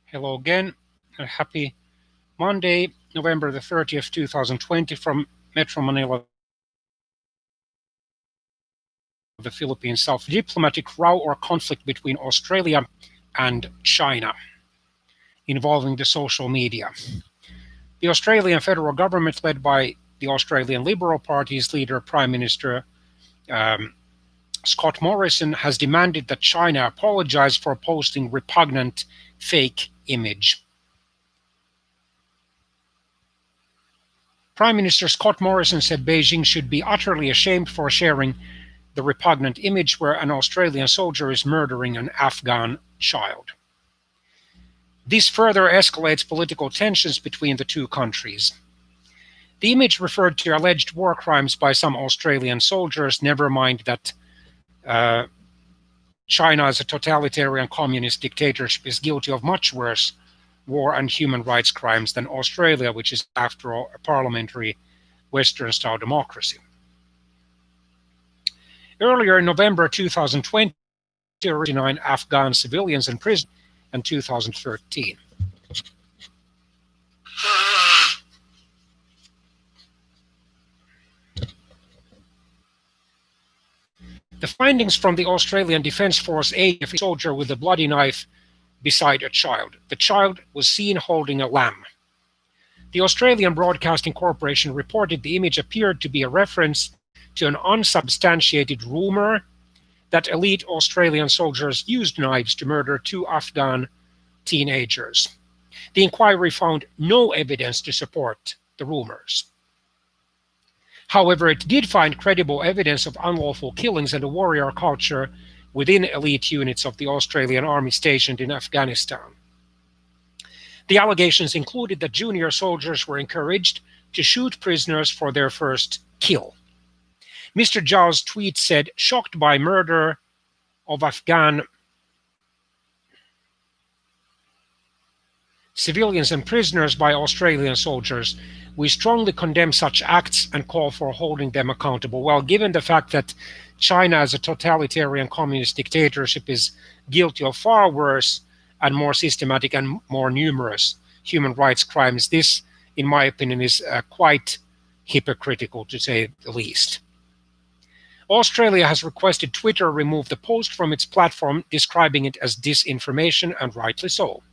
Hello again. A happy Monday, November the 30th, 2020, from Metro Manila, the Philippines South. Diplomatic row or conflict between Australia and China involving the social media. The Australian federal government, led by the Australian Liberal Party's leader, Prime Minister um, Scott Morrison, has demanded that China apologize for posting repugnant fake image. Prime Minister Scott Morrison said Beijing should be utterly ashamed for sharing the repugnant image where an Australian soldier is murdering an Afghan child. This further escalates political tensions between the two countries. The image referred to alleged war crimes by some Australian soldiers, never mind that China, as a totalitarian communist dictatorship, is guilty of much worse war and human rights crimes than Australia, which is, after all, a parliamentary Western-style democracy. Earlier in November 2020, 39 Afghan civilians in prison in 2013. The findings from the Australian Defence Force ADF soldier with a bloody knife beside a child. The child was seen holding a lamb. The Australian Broadcasting Corporation reported the image appeared to be a reference to an unsubstantiated rumor that elite Australian soldiers used knives to murder two Afghan teenagers. The inquiry found no evidence to support the rumors. However, it did find credible evidence of unlawful killings and a warrior culture within elite units of the Australian Army stationed in Afghanistan. The allegations included that junior soldiers were encouraged to shoot prisoners for their first kill. Mr. Zhao's tweet said, "Shocked by murder of Afghan civilians and prisoners by Australian soldiers. We strongly condemn such acts and call for holding them accountable." Well, given the fact that China, as a totalitarian communist dictatorship, is guilty of far worse and more systematic and more numerous human rights crimes, this, in my opinion, is quite hypocritical, to say the least. Australia has requested Twitter remove the post from its platform, describing it as disinformation, and rightly so.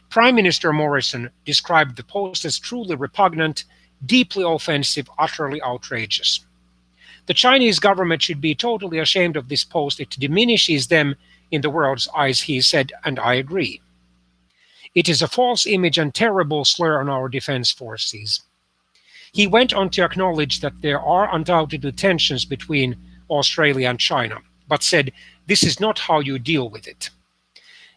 Prime Minister Morrison described the post as truly repugnant, deeply offensive, utterly outrageous. The Chinese government should be totally ashamed of this post. It diminishes them in the world's eyes, he said, and I agree. It is a false image and terrible slur on our defense forces. He went on to acknowledge that there are undoubtedly tensions between Australia and China, but said, "This is not how you deal with it."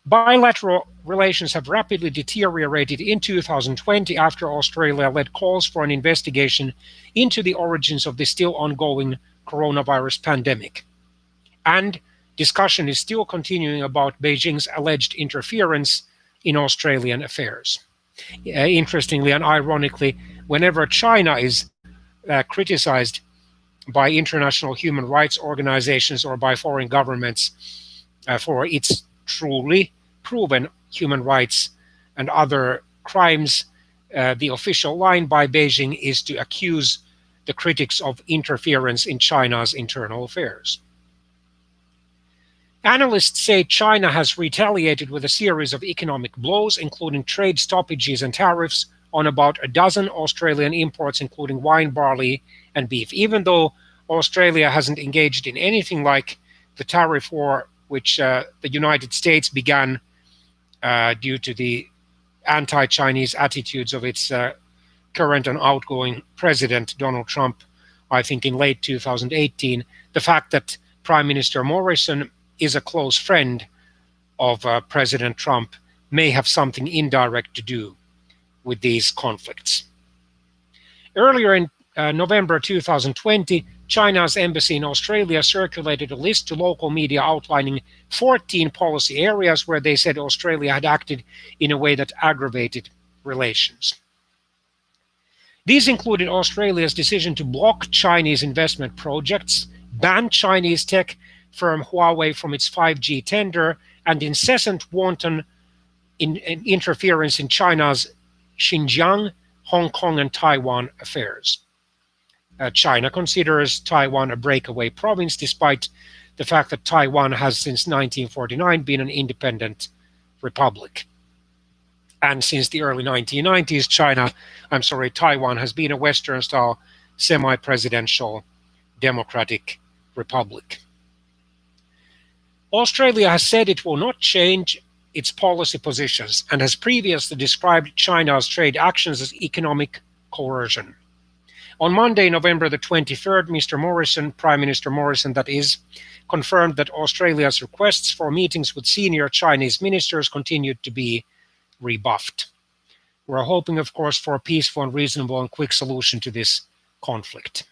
Bilateral relations have rapidly deteriorated in 2020 after Australia led calls for an investigation into the origins of the still ongoing coronavirus pandemic. And discussion is still continuing about Beijing's alleged interference in Australian affairs. Interestingly and ironically, whenever China is criticized by international human rights organizations or by foreign governments for its truly proven human rights and other crimes, the official line by Beijing is to accuse the critics of interference in China's internal affairs. Analysts say China has retaliated with a series of economic blows, including trade stoppages and tariffs on about a dozen Australian imports, including wine, barley, and beef. Even though Australia hasn't engaged in anything like the tariff war, which the United States began due to the anti-Chinese attitudes of its current and outgoing president, Donald Trump, I think in late 2018, the fact that Prime Minister Morrison is a close friend of President Trump may have something indirect to do with these conflicts. Earlier in November 2020, China's embassy in Australia circulated a list to local media outlining 14 policy areas where they said Australia had acted in a way that aggravated relations. These included Australia's decision to block Chinese investment projects, ban Chinese tech firm Huawei from its 5G tender, and incessant wanton in interference in China's Xinjiang, Hong Kong, and Taiwan affairs. China considers Taiwan a breakaway province, despite the fact that Taiwan has since 1949 been an independent republic. And since the early 1990s, Taiwan has been a Western style semi presidential democratic republic. Australia has said it will not change its policy positions and has previously described China's trade actions as economic coercion. On Monday, November the 23rd, Mr. Morrison, Prime Minister Morrison that is, confirmed that Australia's requests for meetings with senior Chinese ministers continued to be rebuffed. We're hoping, of course, for a peaceful and reasonable and quick solution to this conflict.